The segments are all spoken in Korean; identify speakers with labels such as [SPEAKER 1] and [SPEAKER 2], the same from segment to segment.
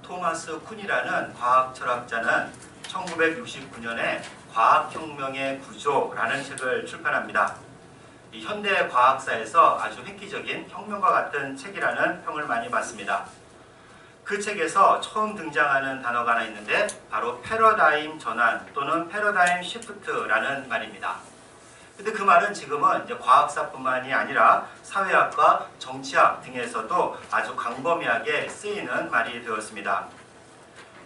[SPEAKER 1] 토마스 쿤이라는 과학 철학자는 1969년에 과학혁명의 구조라는 책을 출판합니다. 이 현대 과학사에서 아주 획기적인 혁명과 같은 책이라는 평을 많이 받습니다. 그 책에서 처음 등장하는 단어가 하나 있는데 바로 패러다임 전환 또는 패러다임 시프트라는 말입니다. 근데 그 말은 지금은 이제 과학사뿐만이 아니라 사회학과 정치학 등에서도 아주 광범위하게 쓰이는 말이 되었습니다.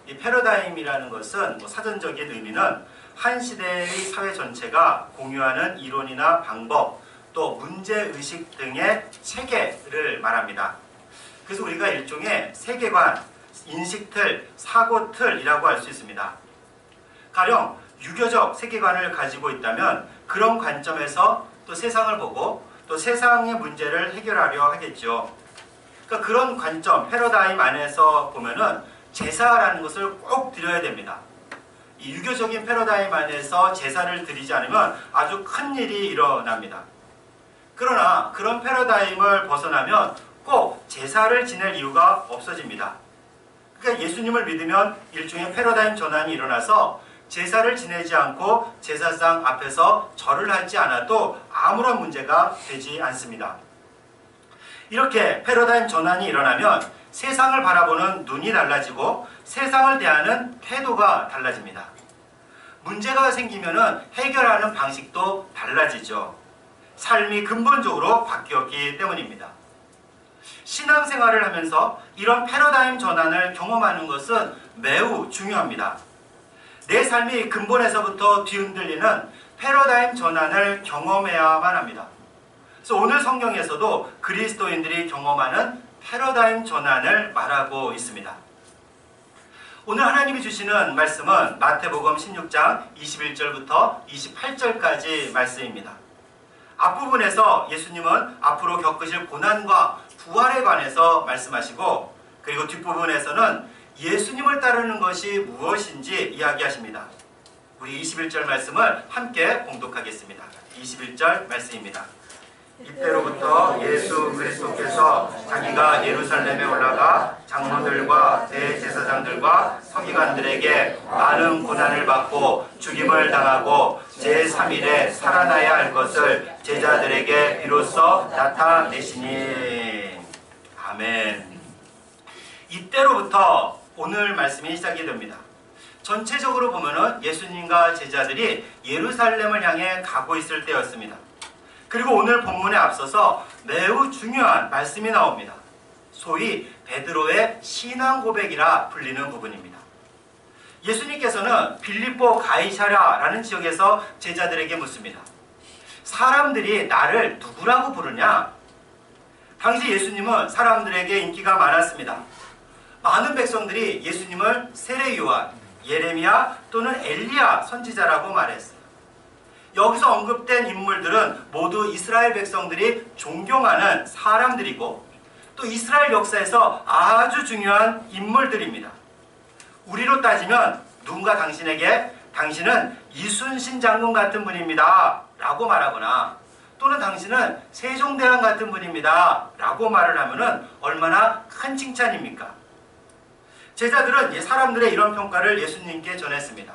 [SPEAKER 1] 이 패러다임이라는 것은 사전적인 의미는 한 시대의 사회 전체가 공유하는 이론이나 방법 또 문제의식 등의 체계를 말합니다. 그래서 우리가 일종의 세계관, 인식틀, 사고틀이라고 할 수 있습니다. 가령 유교적 세계관을 가지고 있다면 그런 관점에서 또 세상을 보고 또 세상의 문제를 해결하려 하겠죠. 그러니까 그런 관점, 패러다임 안에서 보면은 제사라는 것을 꼭 드려야 됩니다. 이 유교적인 패러다임 안에서 제사를 드리지 않으면 아주 큰 일이 일어납니다. 그러나 그런 패러다임을 벗어나면 꼭 제사를 지낼 이유가 없어집니다. 그러니까 예수님을 믿으면 일종의 패러다임 전환이 일어나서 제사를 지내지 않고 제사상 앞에서 절을 하지 않아도 아무런 문제가 되지 않습니다. 이렇게 패러다임 전환이 일어나면 세상을 바라보는 눈이 달라지고 세상을 대하는 태도가 달라집니다. 문제가 생기면 해결하는 방식도 달라지죠. 삶이 근본적으로 바뀌었기 때문입니다. 신앙생활을 하면서 이런 패러다임 전환을 경험하는 것은 매우 중요합니다. 내 삶이 근본에서부터 뒤흔들리는 패러다임 전환을 경험해야만 합니다. 그래서 오늘 성경에서도 그리스도인들이 경험하는 패러다임 전환을 말하고 있습니다. 오늘 하나님이 주시는 말씀은 마태복음 16장 21절부터 28절까지 말씀입니다. 앞부분에서 예수님은 앞으로 겪으실 고난과 부활에 관해서 말씀하시고 그리고 뒷부분에서는 예수님을 따르는 것이 무엇인지 이야기하십니다. 우리 21절 말씀을 함께 봉독하겠습니다. 21절 말씀입니다. 이때로부터 예수 그리스도께서 자기가 예루살렘에 올라가 장로들과 대제사장들과 서기관들에게 많은 고난을 받고 죽임을 당하고 제3일에 살아나야 할 것을 제자들에게 비로소 나타내시니. 아멘. 이때로부터 오늘 말씀이 시작이 됩니다. 전체적으로 보면은 예수님과 제자들이 예루살렘을 향해 가고 있을 때였습니다. 그리고 오늘 본문에 앞서서 매우 중요한 말씀이 나옵니다. 소위 베드로의 신앙 고백이라 불리는 부분입니다. 예수님께서는 빌립보 가이사랴라는 지역에서 제자들에게 묻습니다. 사람들이 나를 누구라고 부르냐? 당시 예수님은 사람들에게 인기가 많았습니다. 많은 백성들이 예수님을 세례 요한, 예레미야 또는 엘리야 선지자라고 말했어요. 여기서 언급된 인물들은 모두 이스라엘 백성들이 존경하는 사람들이고 또 이스라엘 역사에서 아주 중요한 인물들입니다. 우리로 따지면 누군가 당신에게 당신은 이순신 장군 같은 분입니다 라고 말하거나 또는 당신은 세종대왕 같은 분입니다 라고 말을 하면 얼마나 큰 칭찬입니까? 제자들은 사람들의 이런 평가를 예수님께 전했습니다.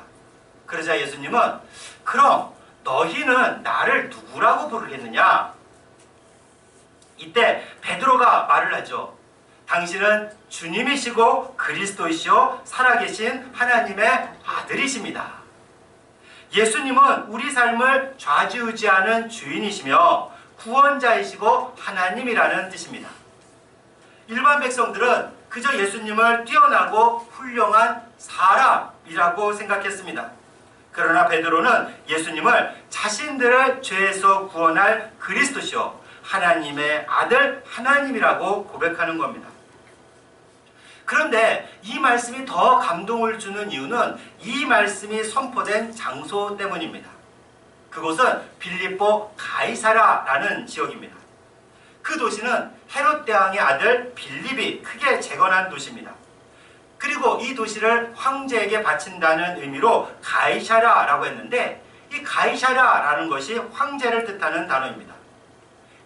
[SPEAKER 1] 그러자 예수님은 그럼 너희는 나를 누구라고 부르겠느냐? 이때 베드로가 말을 하죠. 당신은 주님이시고 그리스도이시오 살아계신 하나님의 아들이십니다. 예수님은 우리 삶을 좌지우지하는 주인이시며 구원자이시고 하나님이라는 뜻입니다. 일반 백성들은 그저 예수님을 뛰어나고 훌륭한 사람이라고 생각했습니다. 그러나 베드로는 예수님을 자신들을 죄에서 구원할 그리스도시요 하나님의 아들 하나님이라고 고백하는 겁니다. 그런데 이 말씀이 더 감동을 주는 이유는 이 말씀이 선포된 장소 때문입니다. 그곳은 빌립보 가이사랴라는 지역입니다. 그 도시는 헤롯 대왕의 아들 빌립이 크게 재건한 도시입니다. 그리고 이 도시를 황제에게 바친다는 의미로 가이사랴라고 했는데 이 가이사랴라는 것이 황제를 뜻하는 단어입니다.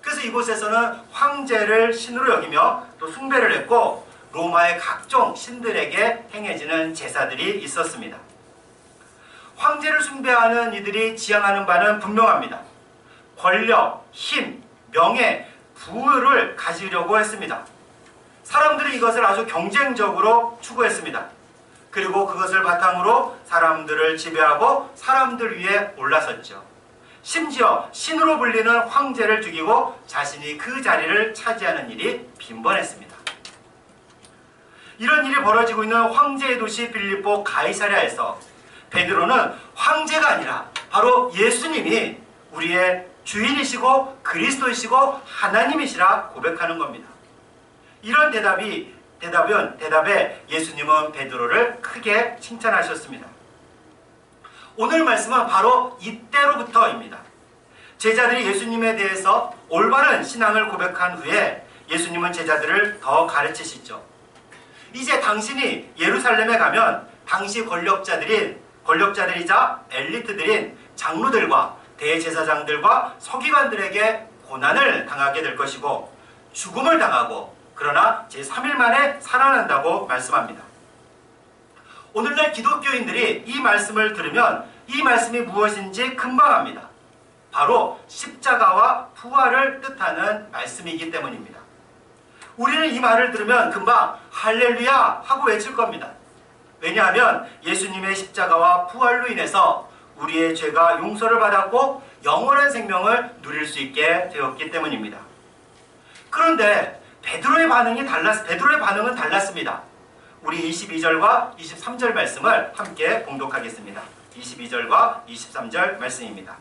[SPEAKER 1] 그래서 이곳에서는 황제를 신으로 여기며 또 숭배를 했고 로마의 각종 신들에게 행해지는 제사들이 있었습니다. 황제를 숭배하는 이들이 지향하는 바는 분명합니다. 권력, 힘, 명예, 부를 가지려고 했습니다. 사람들이 이것을 아주 경쟁적으로 추구했습니다. 그리고 그것을 바탕으로 사람들을 지배하고 사람들 위에 올라섰죠. 심지어 신으로 불리는 황제를 죽이고 자신이 그 자리를 차지하는 일이 빈번했습니다. 이런 일이 벌어지고 있는 황제의 도시 빌립보 가이사랴에서 베드로는 황제가 아니라 바로 예수님이 우리의 주인이시고 그리스도이시고 하나님이시라 고백하는 겁니다. 이런 대답에 예수님은 베드로를 크게 칭찬하셨습니다. 오늘 말씀은 바로 이때로부터입니다. 제자들이 예수님에 대해서 올바른 신앙을 고백한 후에 예수님은 제자들을 더 가르치시죠. 이제 당신이 예루살렘에 가면 당시 권력자들이자 엘리트들인 장로들과 대제사장들과 서기관들에게 고난을 당하게 될 것이고 죽음을 당하고 그러나 제3일 만에 살아난다고 말씀합니다. 오늘날 기독교인들이 이 말씀을 들으면 이 말씀이 무엇인지 금방 압니다. 바로 십자가와 부활을 뜻하는 말씀이기 때문입니다. 우리는 이 말을 들으면 금방 할렐루야 하고 외칠 겁니다. 왜냐하면 예수님의 십자가와 부활로 인해서 우리의 죄가 용서를 받았고 영원한 생명을 누릴 수 있게 되었기 때문입니다. 그런데 베드로의 반응은 달랐습니다. 우리 22절과 23절 말씀을 함께 봉독하겠습니다. 22절과 23절 말씀입니다.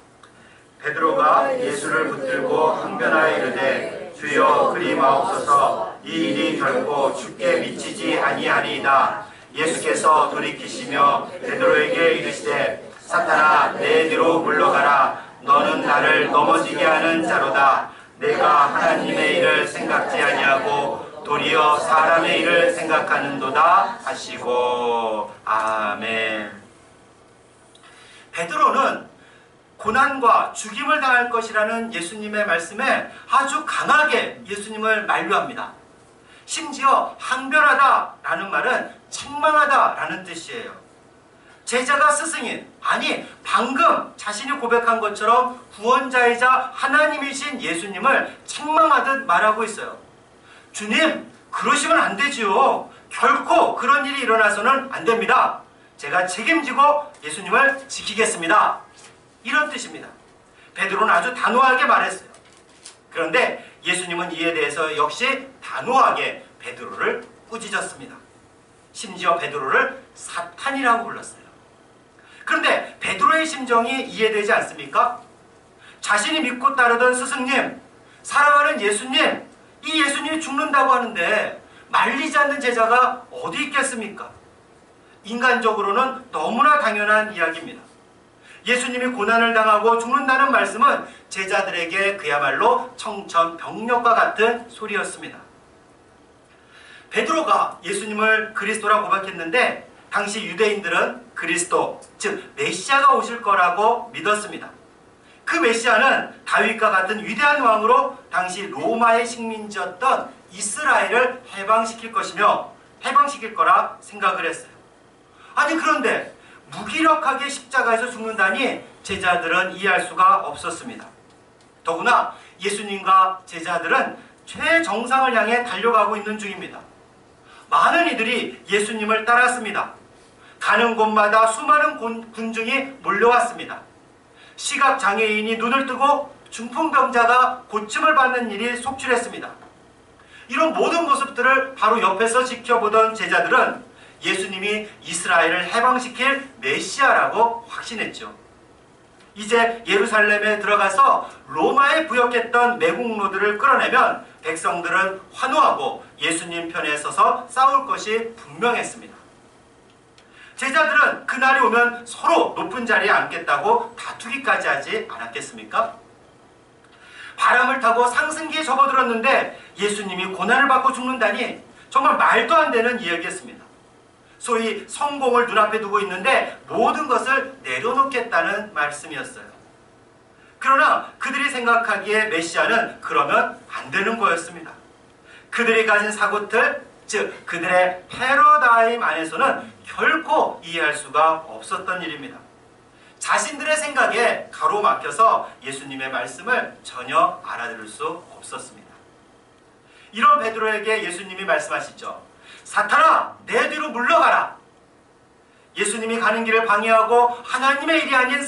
[SPEAKER 1] 베드로가 예수를 붙들고 항변하여 이르되 주여 그리 마옵소서 이 일이 결코 주께 미치지 아니하리이다. 예수께서 돌이키시며 베드로에게 이르시되 사탄아 내 뒤로 물러가라. 너는 나를 넘어지게 하는 자로다. 내가 하나님의 일을 생각지 아니하고 도리어 사람의 일을 생각하는도다 하시고. 아멘. 베드로는 고난과 죽임을 당할 것이라는 예수님의 말씀에 아주 강하게 예수님을 만류합니다. 심지어 항변하다라는 말은 책망하다라는 뜻이에요. 제자가 스승인, 아니 방금 자신이 고백한 것처럼 구원자이자 하나님이신 예수님을 책망하듯 말하고 있어요. 주님, 그러시면 안 되지요. 결코 그런 일이 일어나서는 안 됩니다. 제가 책임지고 예수님을 지키겠습니다. 이런 뜻입니다. 베드로는 아주 단호하게 말했어요. 그런데 예수님은 이에 대해서 역시 단호하게 베드로를 꾸짖었습니다. 심지어 베드로를 사탄이라고 불렀어요. 그런데 베드로의 심정이 이해되지 않습니까? 자신이 믿고 따르던 스승님, 사랑하는 예수님, 이 예수님이 죽는다고 하는데 말리지 않는 제자가 어디 있겠습니까? 인간적으로는 너무나 당연한 이야기입니다. 예수님이 고난을 당하고 죽는다는 말씀은 제자들에게 그야말로 청천벽력과 같은 소리였습니다. 베드로가 예수님을 그리스도라고 고백했는데 당시 유대인들은 그리스도, 즉 메시아가 오실 거라고 믿었습니다. 그 메시아는 다윗과 같은 위대한 왕으로 당시 로마의 식민지였던 이스라엘을 해방시킬 거라 생각을 했어요. 아니 그런데 무기력하게 십자가에서 죽는다니 제자들은 이해할 수가 없었습니다. 더구나 예수님과 제자들은 최정상을 향해 달려가고 있는 중입니다. 많은 이들이 예수님을 따랐습니다. 가는 곳마다 수많은 군중이 몰려왔습니다. 시각장애인이 눈을 뜨고 중풍병자가 고침을 받는 일이 속출했습니다. 이런 모든 모습들을 바로 옆에서 지켜보던 제자들은 예수님이 이스라엘을 해방시킬 메시아라고 확신했죠. 이제 예루살렘에 들어가서 로마에 부역했던 매국노들을 끌어내면 백성들은 환호하고 예수님 편에 서서 싸울 것이 분명했습니다. 제자들은 그날이 오면 서로 높은 자리에 앉겠다고 다투기까지 하지 않았겠습니까? 바람을 타고 상승기에 접어들었는데 예수님이 고난을 받고 죽는다니 정말 말도 안 되는 이야기였습니다. 소위 성공을 눈앞에 두고 있는데 모든 것을 내려놓겠다는 말씀이었어요. 그러나 그들이 생각하기에 메시아는 그러면 안 되는 거였습니다. 그들이 가진 사고틀, 즉 그들의 패러다임 안에서는 결코 이해할 수가 없었던 일입니다. 자신들의 생각에 가로막혀서 예수님의 말씀을 전혀 알아들을 수 없었습니다. 이런 베드로에게 예수님이 말씀하시죠. 사탄아, 내 뒤로 물러가라. 예수님이 가는 길을 방해하고 하나님의 일이 아닌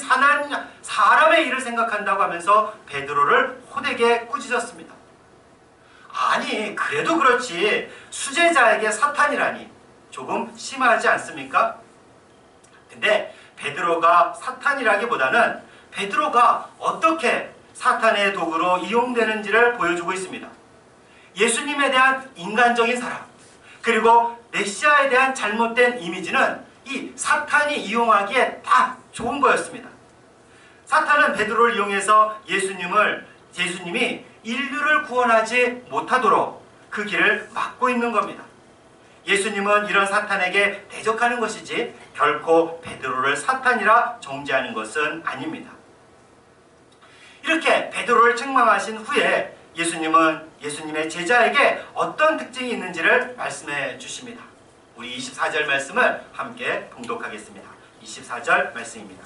[SPEAKER 1] 사람의 일을 생각한다고 하면서 베드로를 호되게 꾸짖었습니다. 아니, 그래도 그렇지 수제자에게 사탄이라니 조금 심하지 않습니까? 근데 베드로가 사탄이라기보다는 베드로가 어떻게 사탄의 도구로 이용되는지를 보여주고 있습니다. 예수님에 대한 인간적인 사랑, 그리고 메시아에 대한 잘못된 이미지는 이 사탄이 이용하기에 딱 좋은 거였습니다. 사탄은 베드로를 이용해서 예수님이 인류를 구원하지 못하도록 그 길을 막고 있는 겁니다. 예수님은 이런 사탄에게 대적하는 것이지 결코 베드로를 사탄이라 정죄하는 것은 아닙니다. 이렇게 베드로를 책망하신 후에 예수님은 예수님의 제자에게 어떤 특징이 있는지를 말씀해 주십니다. 우리 24절 말씀을 함께 봉독하겠습니다. 24절 말씀입니다.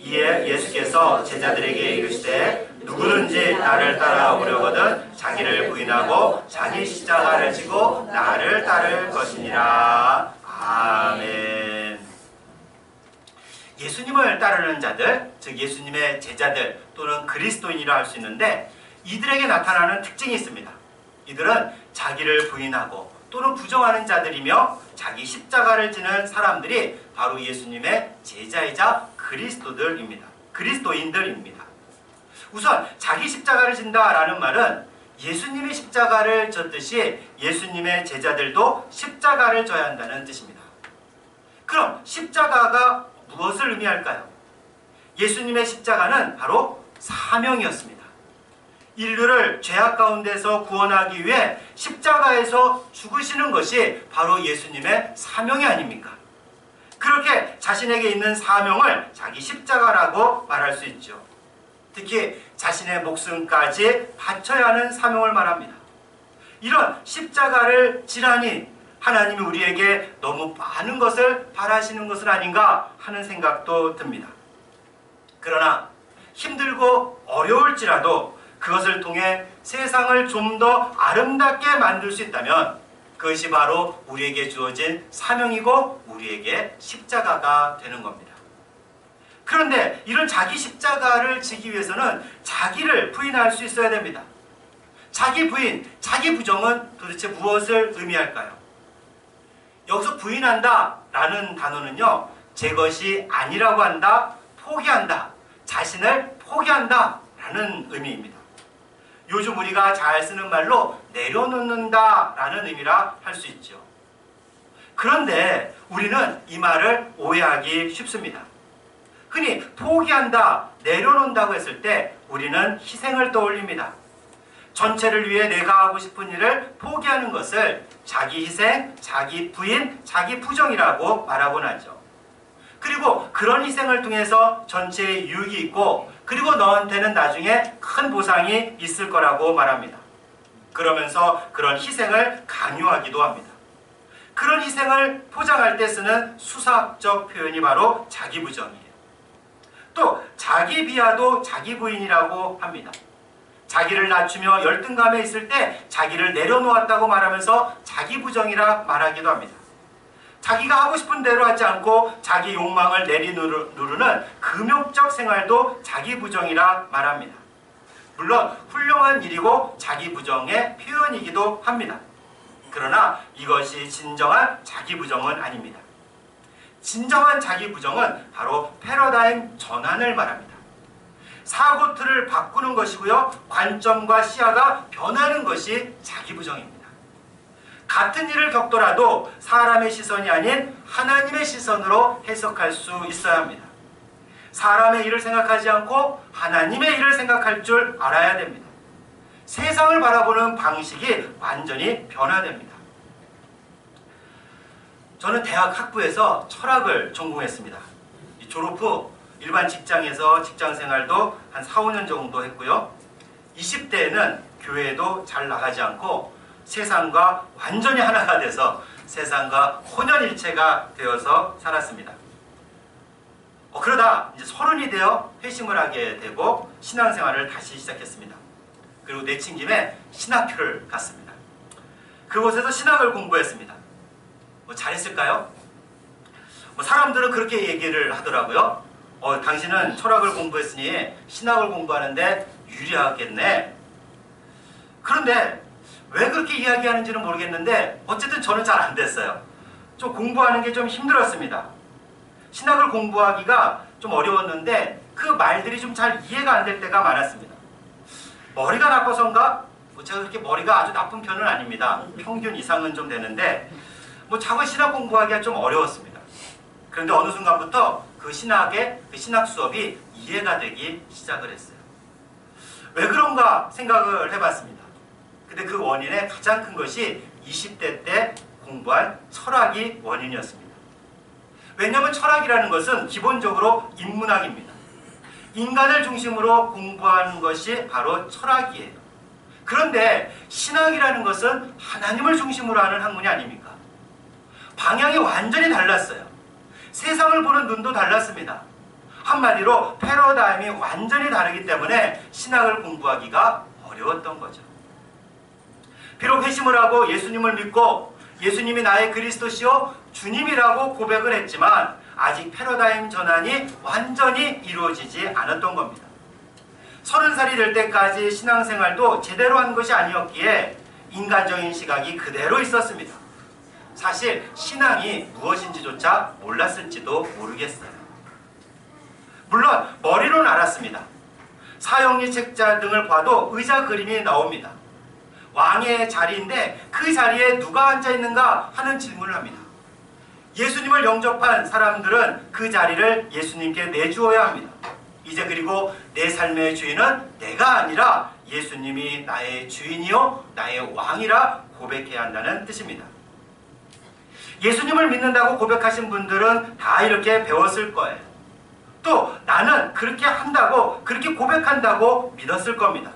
[SPEAKER 1] 이에 예수께서 제자들에게 이르시되 누구든지 나를 따라오려거든 자기를 부인하고 자기 십자가를 지고 나를 따를 것이니라. 아멘. 예수님을 따르는 자들, 즉 예수님의 제자들 또는 그리스도인이라 할 수 있는데 이들에게 나타나는 특징이 있습니다. 이들은 자기를 부인하고 또는 부정하는 자들이며 자기 십자가를 지는 사람들이 바로 예수님의 제자이자 그리스도인들입니다. 우선 자기 십자가를 진다라는 말은 예수님이 십자가를 졌듯이 예수님의 제자들도 십자가를 져야 한다는 뜻입니다. 그럼 십자가가 무엇을 의미할까요? 예수님의 십자가는 바로 사명이었습니다. 인류를 죄악 가운데서 구원하기 위해 십자가에서 죽으시는 것이 바로 예수님의 사명이 아닙니까? 그렇게 자신에게 있는 사명을 자기 십자가라고 말할 수 있죠. 특히 자신의 목숨까지 바쳐야 하는 사명을 말합니다. 이런 십자가를 지라니 하나님이 우리에게 너무 많은 것을 바라시는 것은 아닌가 하는 생각도 듭니다. 그러나 힘들고 어려울지라도 그것을 통해 세상을 좀 더 아름답게 만들 수 있다면 그것이 바로 우리에게 주어진 사명이고 우리에게 십자가가 되는 겁니다. 그런데 이런 자기 십자가를 지기 위해서는 자기를 부인할 수 있어야 됩니다. 자기 부인, 자기 부정은 도대체 무엇을 의미할까요? 여기서 부인한다 라는 단어는요, 제 것이 아니라고 한다, 포기한다, 자신을 포기한다 라는 의미입니다. 요즘 우리가 잘 쓰는 말로 내려놓는다 라는 의미라 할 수 있죠. 그런데 우리는 이 말을 오해하기 쉽습니다. 흔히 포기한다, 내려놓는다고 했을 때 우리는 희생을 떠올립니다. 전체를 위해 내가 하고 싶은 일을 포기하는 것을 자기 희생, 자기 부인, 자기 부정이라고 말하곤 하죠. 그리고 그런 희생을 통해서 전체에 유익이 있고 그리고 너한테는 나중에 큰 보상이 있을 거라고 말합니다. 그러면서 그런 희생을 강요하기도 합니다. 그런 희생을 포장할 때 쓰는 수사학적 표현이 바로 자기 부정이에요. 또 자기 비하도 자기 부인이라고 합니다. 자기를 낮추며 열등감에 있을 때 자기를 내려놓았다고 말하면서 자기 부정이라 말하기도 합니다. 자기가 하고 싶은 대로 하지 않고 자기 욕망을 내리누르는 금욕적 생활도 자기 부정이라 말합니다. 물론 훌륭한 일이고 자기 부정의 표현이기도 합니다. 그러나 이것이 진정한 자기 부정은 아닙니다. 진정한 자기 부정은 바로 패러다임 전환을 말합니다. 사고틀을 바꾸는 것이고요. 관점과 시야가 변하는 것이 자기 부정입니다. 같은 일을 겪더라도 사람의 시선이 아닌 하나님의 시선으로 해석할 수 있어야 합니다. 사람의 일을 생각하지 않고 하나님의 일을 생각할 줄 알아야 됩니다. 세상을 바라보는 방식이 완전히 변화됩니다. 저는 대학 학부에서 철학을 전공했습니다. 졸업 후 일반 직장에서 직장생활도 한 4, 5년 정도 했고요. 20대에는 교회에도 잘 나가지 않고 세상과 완전히 하나가 돼서 세상과 혼연일체가 되어서 살았습니다. 그러다 이제 30이 되어 회심을 하게 되고 신앙생활을 다시 시작했습니다. 그리고 내친 김에 신학교를 갔습니다. 그곳에서 신학을 공부했습니다. 잘했을까요? 사람들은 그렇게 얘기를 하더라고요. 당신은 철학을 공부했으니 신학을 공부하는데 유리하겠네. 그런데 왜 그렇게 이야기하는지는 모르겠는데 어쨌든 저는 잘 안 됐어요. 좀 공부하는 게 좀 힘들었습니다. 신학을 공부하기가 좀 어려웠는데 그 말들이 좀 잘 이해가 안 될 때가 많았습니다. 머리가 나빠서인가? 제가 그렇게 머리가 아주 나쁜 편은 아닙니다. 평균 이상은 좀 되는데 자꾸 신학 공부하기가 좀 어려웠습니다. 그런데 어느 순간부터 그 신학 수업이 이해가 되기 시작을 했어요. 왜 그런가 생각을 해봤습니다. 근데 그 원인의 가장 큰 것이 20대 때 공부한 철학이 원인이었습니다. 왜냐하면 철학이라는 것은 기본적으로 인문학입니다. 인간을 중심으로 공부하는 것이 바로 철학이에요. 그런데 신학이라는 것은 하나님을 중심으로 하는 학문이 아닙니까? 방향이 완전히 달랐어요. 세상을 보는 눈도 달랐습니다. 한마디로 패러다임이 완전히 다르기 때문에 신학을 공부하기가 어려웠던 거죠. 비록 회심을 하고 예수님을 믿고 예수님이 나의 그리스도시요 주님이라고 고백을 했지만 아직 패러다임 전환이 완전히 이루어지지 않았던 겁니다. 30살이 될 때까지 신앙생활도 제대로 한 것이 아니었기에 인간적인 시각이 그대로 있었습니다. 사실 신앙이 무엇인지조차 몰랐을지도 모르겠어요. 물론 머리로는 알았습니다. 사형리 책자 등을 봐도 의자 그림이 나옵니다. 왕의 자리인데 그 자리에 누가 앉아있는가 하는 질문을 합니다. 예수님을 영접한 사람들은 그 자리를 예수님께 내주어야 합니다. 이제 그리고 내 삶의 주인은 내가 아니라 예수님이 나의 주인이요 나의 왕이라 고백해야 한다는 뜻입니다. 예수님을 믿는다고 고백하신 분들은 다 이렇게 배웠을 거예요. 또 나는 그렇게 한다고 그렇게 고백한다고 믿었을 겁니다.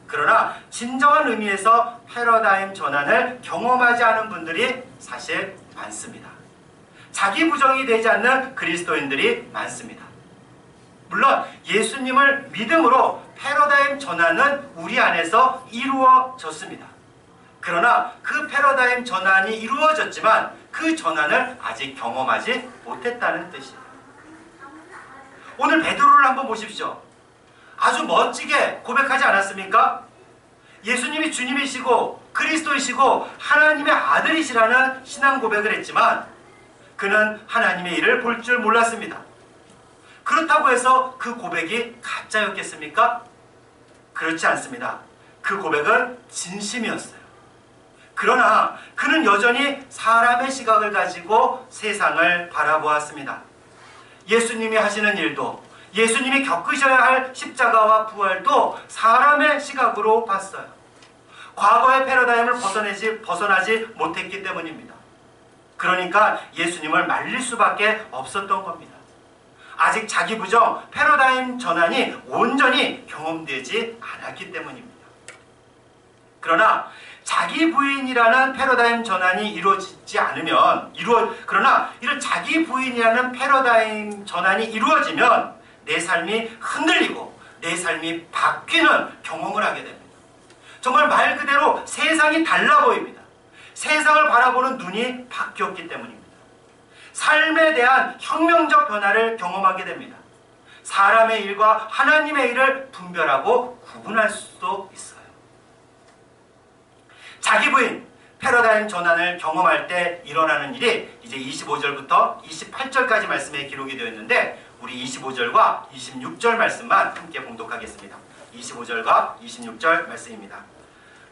[SPEAKER 1] 그러나 진정한 의미에서 패러다임 전환을 경험하지 않은 분들이 사실 많습니다. 자기 부정이 되지 않는 그리스도인들이 많습니다. 물론 예수님을 믿음으로 패러다임 전환은 우리 안에서 이루어졌습니다. 그러나 그 패러다임 전환이 이루어졌지만 그 전환을 아직 경험하지 못했다는 뜻이에요. 오늘 베드로를 한번 보십시오. 아주 멋지게 고백하지 않았습니까? 예수님이 주님이시고 그리스도이시고 하나님의 아들이시라는 신앙 고백을 했지만 그는 하나님의 일을 볼 줄 몰랐습니다. 그렇다고 해서 그 고백이 가짜였겠습니까? 그렇지 않습니다. 그 고백은 진심이었어요. 그러나 그는 여전히 사람의 시각을 가지고 세상을 바라보았습니다. 예수님이 하시는 일도 예수님이 겪으셔야 할 십자가와 부활도 사람의 시각으로 봤어요. 과거의 패러다임을 벗어나지 못했기 때문입니다. 그러니까 예수님을 말릴 수밖에 없었던 겁니다. 아직 자기 부정, 패러다임 전환이 온전히 경험되지 않았기 때문입니다. 그러나 자기 부인이라는 패러다임 전환이 이루어지지 않으면 그러나 이런 자기 부인이라는 패러다임 전환이 이루어지면 내 삶이 흔들리고 내 삶이 바뀌는 경험을 하게 됩니다. 정말 말 그대로 세상이 달라 보입니다. 세상을 바라보는 눈이 바뀌었기 때문입니다. 삶에 대한 혁명적 변화를 경험하게 됩니다. 사람의 일과 하나님의 일을 분별하고 구분할 수도 있어요. 자기 부인, 패러다임 전환을 경험할 때 일어나는 일이 이제 25절부터 28절까지 말씀에 기록이 되어 있는데 우리 25절과 26절 말씀만 함께 봉독하겠습니다. 25절과 26절 말씀입니다.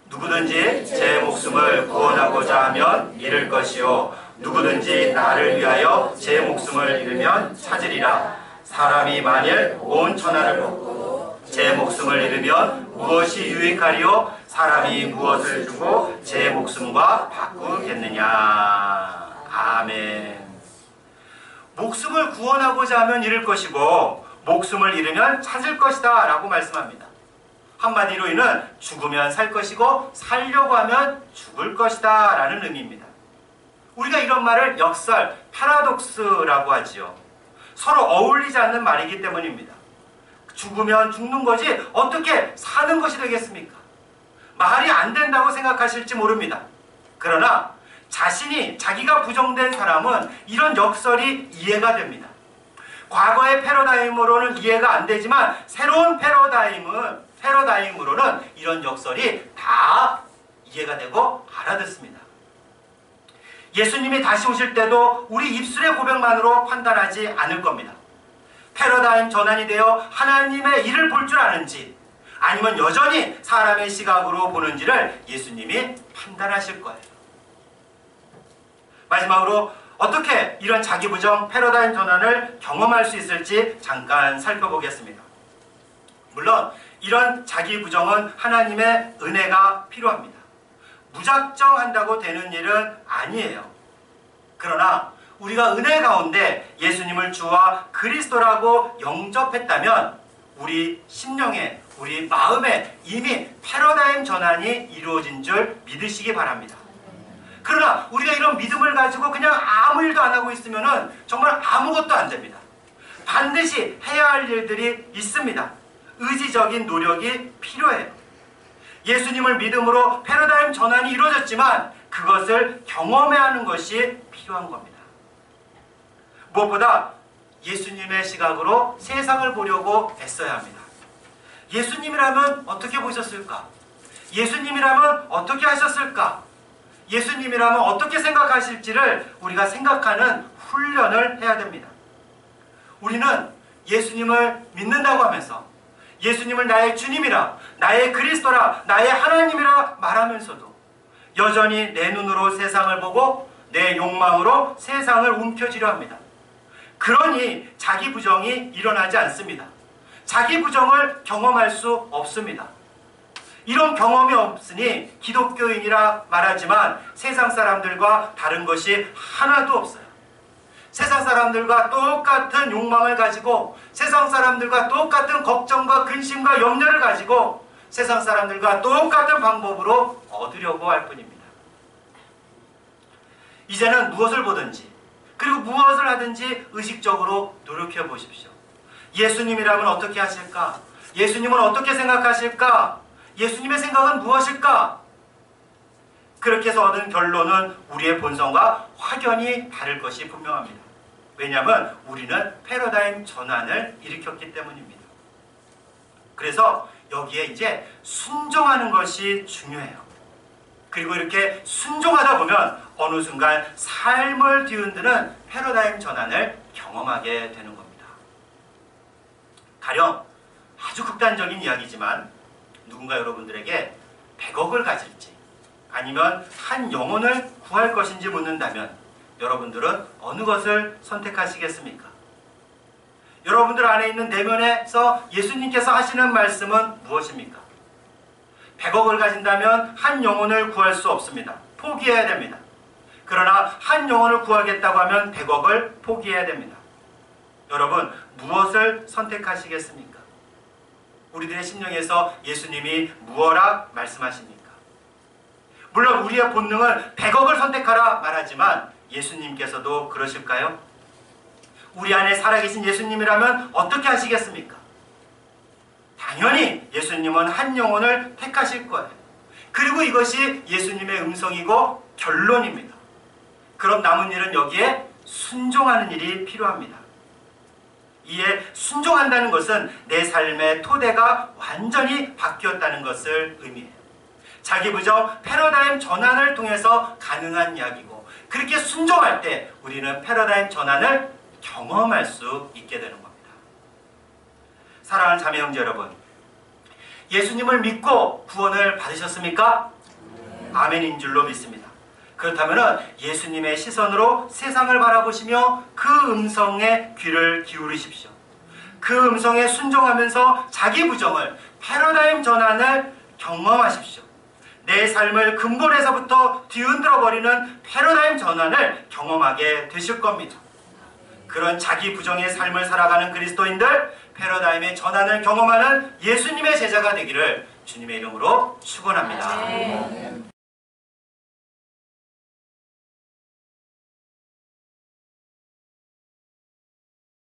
[SPEAKER 1] 누구든지 제 목숨을 구원하고자 하면 잃을 것이요 누구든지 나를 위하여 제 목숨을 잃으면 찾으리라. 사람이 만일 온 천하를 얻고 제 목숨을 잃으면 무엇이 유익하리요? 사람이 무엇을 주고 제 목숨과 바꾸겠느냐. 아멘. 목숨을 구원하고자 하면 잃을 것이고 목숨을 잃으면 찾을 것이다 라고 말씀합니다. 한마디로 이는 죽으면 살 것이고 살려고 하면 죽을 것이다 라는 의미입니다. 우리가 이런 말을 역설, 패러독스라고 하지요. 서로 어울리지 않는 말이기 때문입니다. 죽으면 죽는 거지 어떻게 사는 것이 되겠습니까? 말이 안 된다고 생각하실지 모릅니다. 그러나 자기가 부정된 사람은 이런 역설이 이해가 됩니다. 과거의 패러다임으로는 이해가 안 되지만 새로운 패러다임으로는 이런 역설이 다 이해가 되고 알아듣습니다. 예수님이 다시 오실 때도 우리 입술의 고백만으로 판단하지 않을 겁니다. 패러다임 전환이 되어 하나님의 일을 볼 줄 아는지 아니면 여전히 사람의 시각으로 보는지를 예수님이 판단하실 거예요. 마지막으로 어떻게 이런 자기부정 패러다임 전환을 경험할 수 있을지 잠깐 살펴보겠습니다. 물론 이런 자기부정은 하나님의 은혜가 필요합니다. 무작정 한다고 되는 일은 아니에요. 그러나 우리가 은혜 가운데 예수님을 주와 그리스도라고 영접했다면 우리 심령에, 우리 마음에 이미 패러다임 전환이 이루어진 줄 믿으시기 바랍니다. 그러나 우리가 이런 믿음을 가지고 그냥 아무 일도 안 하고 있으면 정말 아무것도 안 됩니다. 반드시 해야 할 일들이 있습니다. 의지적인 노력이 필요해요. 예수님을 믿음으로 패러다임 전환이 이루어졌지만 그것을 경험해야 하는 것이 필요한 겁니다. 무엇보다 예수님의 시각으로 세상을 보려고 애써야 합니다. 예수님이라면 어떻게 보셨을까? 예수님이라면 어떻게 하셨을까? 예수님이라면 어떻게 생각하실지를 우리가 생각하는 훈련을 해야 됩니다. 우리는 예수님을 믿는다고 하면서 예수님을 나의 주님이라, 나의 그리스도라, 나의 하나님이라 말하면서도 여전히 내 눈으로 세상을 보고 내 욕망으로 세상을 움켜쥐려 합니다. 그러니 자기 부정이 일어나지 않습니다. 자기 부정을 경험할 수 없습니다. 이런 경험이 없으니 기독교인이라 말하지만 세상 사람들과 다른 것이 하나도 없어요. 세상 사람들과 똑같은 욕망을 가지고 세상 사람들과 똑같은 걱정과 근심과 염려를 가지고 세상 사람들과 똑같은 방법으로 얻으려고 할 뿐입니다. 이제는 무엇을 보든지 그리고 무엇을 하든지 의식적으로 노력해 보십시오. 예수님이라면 어떻게 하실까? 예수님은 어떻게 생각하실까? 예수님의 생각은 무엇일까? 그렇게 해서 얻은 결론은 우리의 본성과 확연히 다를 것이 분명합니다. 왜냐하면 우리는 패러다임 전환을 일으켰기 때문입니다. 그래서 여기에 이제 순종하는 것이 중요해요. 그리고 이렇게 순종하다 보면 어느 순간 삶을 뒤흔드는 패러다임 전환을 경험하게 되는 겁니다. 가령 아주 극단적인 이야기지만 누군가 여러분들에게 100억을 가질지 아니면 한 영혼을 구할 것인지 묻는다면 여러분들은 어느 것을 선택하시겠습니까? 여러분들 안에 있는 내면에서 예수님께서 하시는 말씀은 무엇입니까? 100억을 가진다면 한 영혼을 구할 수 없습니다. 포기해야 됩니다. 그러나 한 영혼을 구하겠다고 하면 100억을 포기해야 됩니다. 여러분, 무엇을 선택하시겠습니까? 우리들의 심령에서 예수님이 무엇라 말씀하십니까? 물론 우리의 본능은 100억을 선택하라 말하지만 예수님께서도 그러실까요? 우리 안에 살아계신 예수님이라면 어떻게 하시겠습니까? 당연히 예수님은 한 영혼을 택하실 거예요. 그리고 이것이 예수님의 음성이고 결론입니다. 그럼 남은 일은 여기에 순종하는 일이 필요합니다. 이에 순종한다는 것은 내 삶의 토대가 완전히 바뀌었다는 것을 의미해요. 자기 부정 패러다임 전환을 통해서 가능한 이야기고 그렇게 순종할 때 우리는 패러다임 전환을 경험할 수 있게 되는 겁니다. 사랑하는 자매 형제 여러분, 예수님을 믿고 구원을 받으셨습니까? 아멘인 줄로 믿습니다. 그렇다면 예수님의 시선으로 세상을 바라보시며 그 음성에 귀를 기울이십시오. 그 음성에 순종하면서 자기 부정을, 패러다임 전환을 경험하십시오. 내 삶을 근본에서부터 뒤흔들어버리는 패러다임 전환을 경험하게 되실 겁니다. 그런 자기 부정의 삶을 살아가는 그리스도인들, 패러다임의 전환을 경험하는 예수님의 제자가 되기를 주님의 이름으로 축원합니다.
[SPEAKER 2] 아멘.